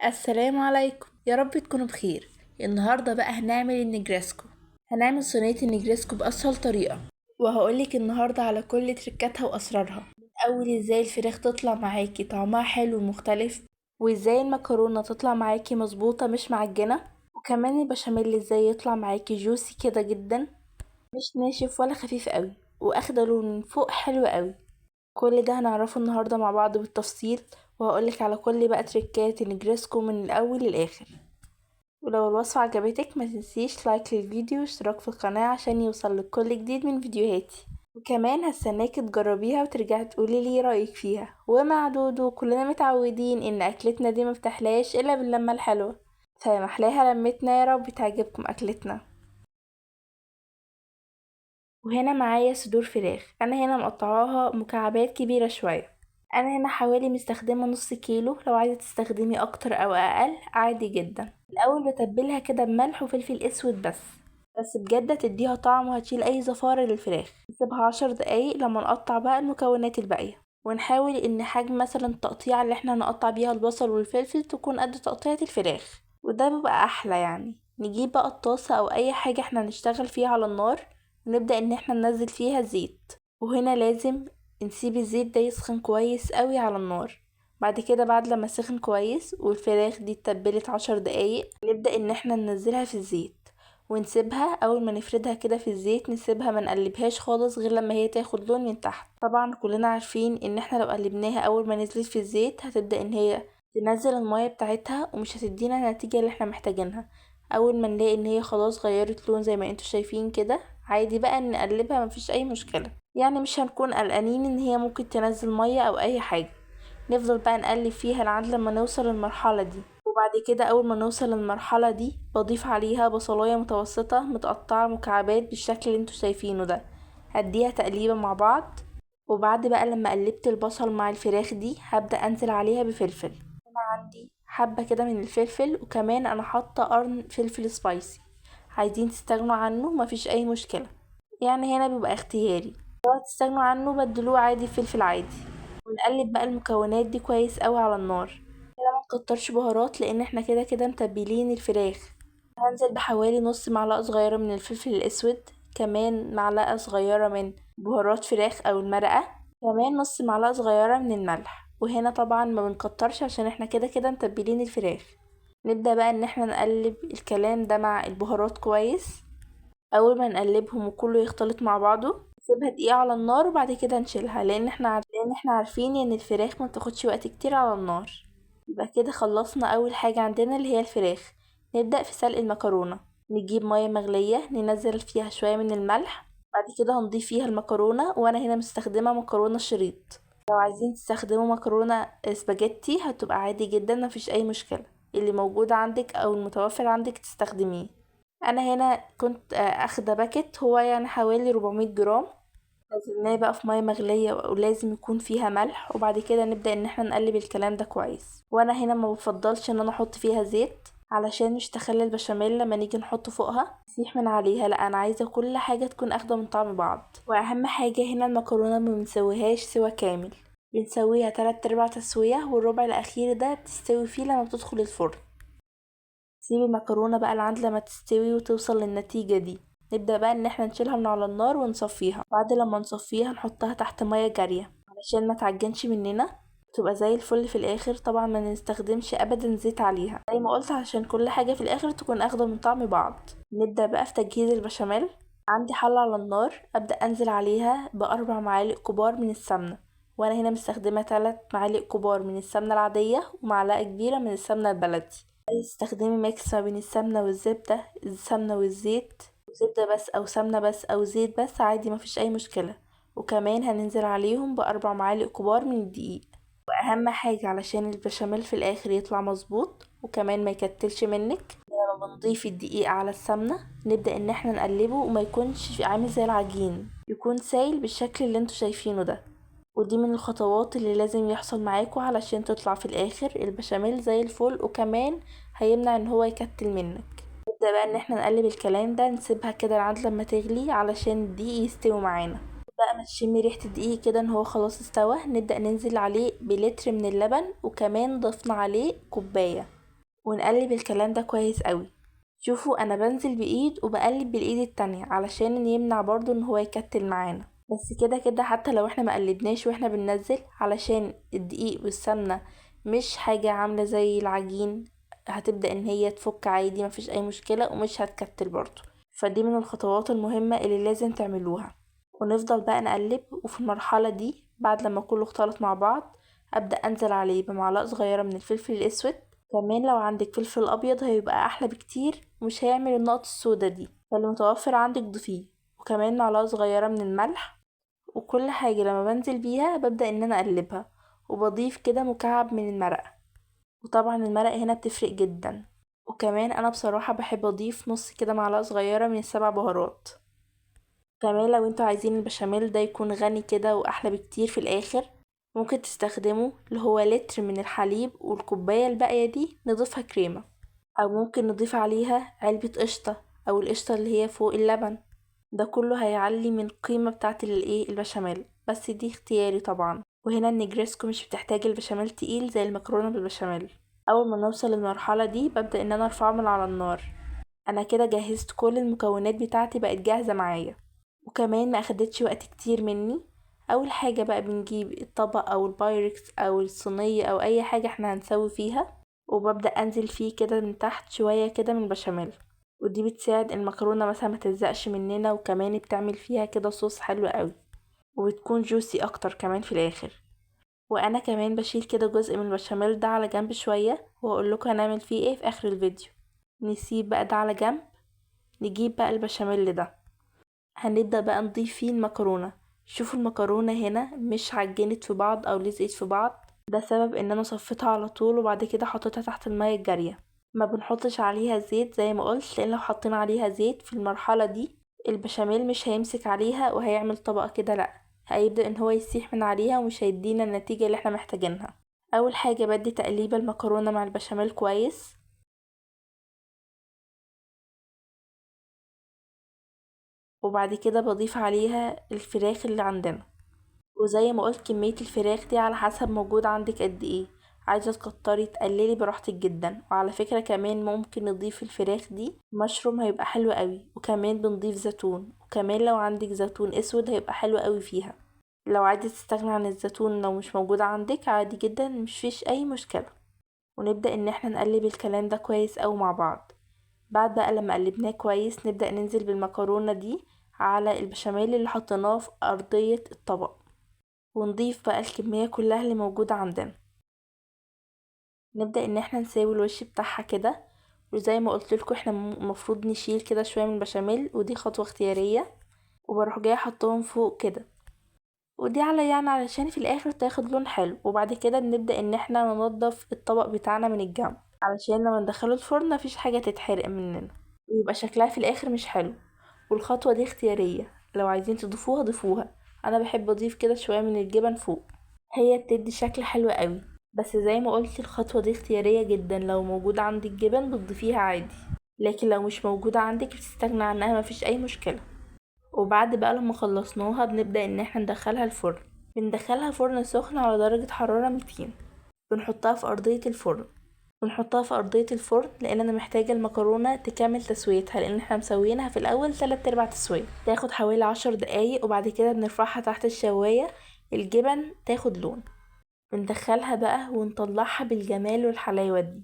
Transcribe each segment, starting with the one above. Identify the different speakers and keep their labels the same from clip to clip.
Speaker 1: السلام عليكم، يا رب تكونوا بخير. النهارده بقى هنعمل النجريسكو. هنعمل صينية النجريسكو بأسهل طريقة، وهقولك النهارده على كل تركاتها وأسرارها، من أول ازاي الفراخ تطلع معاكي طعمها حلو ومختلف، وازاي المكرونة تطلع معاكي مظبوطة مش معجنة، وكمان البشاميل ازاي يطلع معاكي جوسي كده جدا، مش ناشف ولا خفيف قوي، واخده لون من فوق حلو قوي. كل ده هنعرفه النهاردة مع بعض بالتفصيل، وهقولك على كل بقى تريكات النجريسكو من الأول للآخر. ولو الوصفة عجبتك ما تنسيش لايك للفيديو واشتراك في القناة عشان يوصلك كل جديد من فيديوهاتي، وكمان هستناكي تجربيها وترجعي تقولي لي رأيك فيها. ومع دودو كلنا متعودين ان اكلتنا دي مفتحلاش الا باللمة الحلوة، فمحلاها لمتنا، يا رب تعجبكم اكلتنا. وهنا معايا صدور فراخ، انا هنا مقطعاها مكعبات كبيرة شوية. انا هنا حوالي مستخدمة نص كيلو، لو عايزة تستخدمي اكتر او اقل عادي جدا. الاول بتبلها كده بملح وفلفل اسود بس بجد تديها طعم وهتشيل اي زفارة للفراخ. نسيبها 10 دقايق لما نقطع بقى المكونات الباقية، ونحاول ان حجم مثلا التقطيع اللي احنا نقطع بيها البصل والفلفل تكون قد تقطيعة الفراخ، وده بيبقى احلى يعني. نجيب بقى الطاسة او اي حاجة احنا نشتغل فيها على النار، ونبدأ ان احنا ننزل فيها زيت. وهنا لازم نسيب الزيت ده يسخن كويس قوي على النار. بعد كده بعد لما سخن كويس والفراخ دي اتبلت 10 دقايق، نبدأ ان احنا ننزلها في الزيت ونسيبها. اول ما نفردها كده في الزيت نسيبها، ما نقلبهاش خالص غير لما هي تاخد لون من تحت. طبعا كلنا عارفين ان احنا لو قلبناها اول ما نزلت في الزيت هتبدأ ان هي تنزل المية بتاعتها ومش هتدينا النتيجة اللي احنا محتاجينها. اول ما نلاقي ان هي خلاص غيرت لون زي ما انتوا شايفين كده، عادي بقى ان نقلبها، مفيش اي مشكلة. يعني مش هنكون قلقانين ان هي ممكن تنزل مية او اي حاجة. نفضل بقى نقلب فيها لحد لما نوصل للمرحلة دي. وبعد كده اول ما نوصل للمرحلة دي بضيف عليها بصلاية متوسطة متقطعة مكعبات بالشكل اللي انتوا شايفينه ده. هديها تقليبة مع بعض. وبعد بقى لما قلبت البصل مع الفراخ دي هبدأ انزل عليها بفلفل. انا عندي حبة كده من الفلفل، وكمان انا حاطة قرن فلفل سبايسي. عايزين تستغنوا عنه مفيش اي مشكلة، يعني هنا بيبقى اختياري. لو هتستغنوا عنه بدلوه عادي فلفل عادي. ونقلب بقى المكونات دي كويس قوي على النار. كده ما نكترش بهارات لان احنا كده كده متبلين الفراخ. هنزل بحوالي نص معلقة صغيرة من الفلفل الاسود، كمان معلقة صغيرة من بهارات فراخ او المرقة، كمان نص معلقة صغيرة من الملح. وهنا طبعا ما بنكترش عشان احنا كده كده متبلين الفراخ. نبدأ بقى ان احنا نقلب الكلام ده مع البهارات كويس. اول ما نقلبهم وكله يختلط مع بعضه نسيبها دقيقة على النار، وبعد كده نشيلها لان احنا عارفين ان الفراخ ما بتاخدش وقت كتير على النار. يبقى كده خلصنا اول حاجة عندنا اللي هي الفراخ. نبدأ في سلق المكرونة. نجيب مية مغلية ننزل فيها شوية من الملح، بعد كده هنضيف فيها المكرونة، وانا هنا مستخدمة مكرونة شريط. لو عايزين تستخدموا مكرونة سباجيتي هتبقى عادي جدا، مفيش اي مشكلة. اللي موجود عندك او المتوفر عندك تستخدميه. انا هنا كنت اخده باكت، هو يعني حوالي 400 جرام. نزلناه بقى في ميه مغليه ولازم يكون فيها ملح، وبعد كده نبدا ان احنا نقلب الكلام ده كويس. وانا هنا ما بفضلش ان انا احط فيها زيت علشان مش تخلي البشاميل لما نيجي نحطه فوقها يسيح من عليها، لا انا عايزه كل حاجه تكون اخده من طعم بعض. واهم حاجه هنا المكرونه ما بنسويهاش سوا كامل، بنسويها 3/4 تسويه، والربع الاخير ده بتستوي فيه لما بتدخل الفرن. سيب المكرونة بقى لعند لما تستوي وتوصل للنتيجة دي. نبدأ بقى ان احنا نشيلها من على النار ونصفيها. بعد لما نصفيها نحطها تحت مية جارية علشان ما تعجنش مننا، تبقى زي الفل في الاخر. طبعا ما نستخدمش ابدا زيت عليها زي ما قلت عشان كل حاجة في الاخر تكون اخده من طعم بعض. نبدأ بقى في تجهيز البشاميل. عندي حلة على النار، ابدأ انزل عليها باربع معالق كبار من السمنة. وانا هنا مستخدمة 3 معالق كبار من السمنة العادية ومعلقة كبيرة من السمنة البلدي. استخدمي ميكس ما بين السمنة والزبدة، السمنة والزيت، زبدة بس او سمنة بس او زيت بس عادي مفيش اي مشكلة. وكمان هننزل عليهم باربع معالق كبار من الدقيق. واهم حاجة علشان البشاميل في الاخر يطلع مظبوط وكمان ما يكتلش منك، لما بنضيف الدقيق على السمنة نبدأ ان احنا نقلبه وما يكونش عامل زي العجين، يكون سايل بالشكل اللي انتوا شايفينه ده. ودي من الخطوات اللي لازم يحصل معاكوا علشان تطلع في الاخر البشاميل زي الفل، وكمان هيمنع ان هو يكتل منك. نبدأ بقى ان احنا نقلب الكلام ده، نسيبها كده لحد لما تغلي علشان الدقيق يستوي معانا. بقى ما تشمي ريحة الدقيق كده ان هو خلاص استوى، نبدأ ننزل عليه بلتر من اللبن، وكمان ضفنا عليه كوباية. ونقلب الكلام ده كويس قوي. شوفوا انا بنزل بايد وبقلب بالايد التانية علشان يمنع برضو ان هو يكتل معانا. بس كده كده حتى لو احنا مقلبناش واحنا بننزل، علشان الدقيق والسمنة مش حاجة عاملة زي العجين، هتبدأ ان هي تفك عادي مفيش اي مشكلة ومش هتكتل برضو. فدي من الخطوات المهمة اللي لازم تعملوها. ونفضل بقى نقلب، وفي المرحلة دي بعد لما كله اختلط مع بعض ابدأ انزل عليه بمعلقة صغيرة من الفلفل الاسود. كمان لو عندك فلفل ابيض هيبقى احلى بكتير ومش هيعمل النقط السودا دي، فاللي متوفر عندك ضيفيه. وكمان معلقة صغيرة من الملح. وكل حاجة لما بنزل بيها ببدأ ان انا اقلبها، وبضيف كده مكعب من المرقة. وطبعا المرقة هنا بتفرق جدا. وكمان انا بصراحة بحب اضيف نص كده معلقة صغيرة من السبع بهارات. كمان لو انتوا عايزين البشاميل ده يكون غني كده واحلى بكتير في الاخر، ممكن تستخدموا اللي هو لتر من الحليب، والكوباية الباقية دي نضيفها كريمة، او ممكن نضيف عليها علبة قشطة او القشطة اللي هي فوق اللبن. ده كله هيعلي من القيمة بتاعة البشاميل، بس دي اختياري طبعا. وهنا النجريسكو مش بتحتاج البشاميل تقيل زي المكرونة بالبشاميل. اول ما نوصل للمرحلة دي ببدأ ان انا ارفعه من على النار. انا كده جهزت كل المكونات بتاعتي بقت جاهزة معايا، وكمان ما اخدتش وقت كتير مني. اول حاجة بقى بنجيب الطبق او البايركس او الصينية او اي حاجة احنا هنسوي فيها، وببدأ انزل فيه كده من تحت شوية كده من البشاميل. ودي بتساعد المكرونة مثلا ما تلزقش مننا، وكمان بتعمل فيها كده صوص حلو قوي، وبتكون جوسي اكتر كمان في الاخر. وانا كمان بشيل كده جزء من البشاميل ده على جنب شوية، وهقول لكم هنعمل فيه ايه في اخر الفيديو. نسيب بقى ده على جنب. نجيب بقى البشاميل ده، هنبدأ بقى نضيف فيه المكرونة. شوفوا المكرونة هنا مش عجنت في بعض او لزقت في بعض، ده سبب ان انا صفيتها على طول وبعد كده حطيتها تحت المية الجارية. ما بنحطش عليها زيت زي ما قلت، لان لو حطينا عليها زيت في المرحلة دي البشاميل مش هيمسك عليها وهيعمل طبقة كده، لا، هيبدأ ان هو يسيح من عليها ومش هيدينا النتيجة اللي احنا محتاجينها. اول حاجة بدي تقليبة المكرونة مع البشاميل كويس، وبعد كده بضيف عليها الفراخ اللي عندنا. وزي ما قلت كمية الفراخ دي على حسب موجود عندك قد ايه، عايزة تكتري تقللي براحتك جدا. وعلى فكرة كمان ممكن نضيف الفراخ دي مشروم هيبقى حلو قوي، وكمان بنضيف زيتون، وكمان لو عندك زيتون اسود هيبقى حلو قوي فيها. لو عايزة تستغني عن الزيتون لو مش موجود عندك عادي جدا، مش فيش اي مشكلة. ونبدأ ان احنا نقلب الكلام ده كويس اوي مع بعض. بعد بقى لما قلبناه كويس نبدأ ننزل بالمكرونة دي على البشاميل اللي حطيناه في أرضية الطبق، ونضيف بقى الكمية كلها اللي موجودة عندنا. نبدأ ان احنا نساوي الوش بتاعها كده. وزي ما قلتلكوا احنا المفروض نشيل كده شوية من البشاميل، ودي خطوة اختيارية. وبروح جاية احطهم فوق كده، ودي يعني علشان في الاخر تاخد لون حلو. وبعد كده بنبدأ ان احنا ننضف الطبق بتاعنا من الجنب، علشان لما ندخله الفرن مفيش حاجة تتحرق مننا ويبقى شكلها في الاخر مش حلو. والخطوة دي اختيارية، لو عايزين تضيفوها ضيفوها. انا بحب اضيف كده شوية من الجبن فوق، هي بتدي شكل حلو قوي. بس زي ما قلت الخطوة دي اختيارية جدا، لو موجود عندك جبن بتضيفيها عادي، لكن لو مش موجودة عندك بتستغنى عنها مفيش اي مشكلة. وبعد بقى لما خلصناها بنبدأ ان احنا ندخلها الفرن. بندخلها فرن سخن على درجة حرارة 200. بنحطها في أرضية الفرن. لان انا محتاجة المكرونة تكمل تسويتها، لان احنا مسوينها في الاول 3/4 تسوية، تاخد حوالي 10 دقايق. وبعد كده بنرفعها تحت الشواية، الجبن تاخد لون. بندخلها بقى ونطلعها بالجمال والحلاوة دي.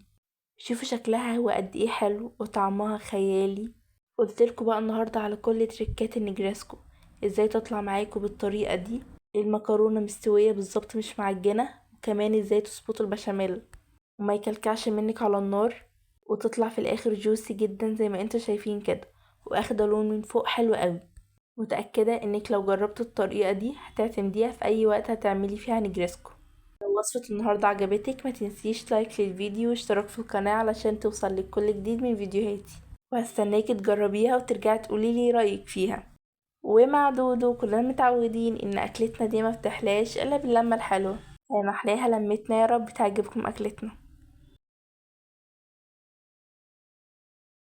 Speaker 1: شوفوا شكلها هو قد ايه حلو وطعمها خيالي. قلتلكوا بقى النهاردة على كل تريكات النجريسكو، ازاي تطلع معاكوا بالطريقة دي، المكرونة مستوية بالظبط مش معجنة، وكمان ازاي تظبطوا البشاميل وما يكلكعش منك على النار، وتطلع في الاخر جوسي جدا زي ما انتوا شايفين كده، واخده لون من فوق حلو قوي. متأكدة انك لو جربتوا الطريقة دي هتعتمديها في اي وقت هتعملي فيها نجريسكو. لو وصفة النهاردة عجبتك ما تنسيش لايك للفيديو واشتراك في القناة علشان توصلك كل جديد من فيديوهاتي، وهستناكي تجربيها وترجعي تقوليلي رأيك فيها. ومع دودو كلنا متعودين ان اكلتنا دي ما بتحلاش الا باللمة الحلوة، فمحلاها لمتنا، يا رب تعجبكم اكلتنا.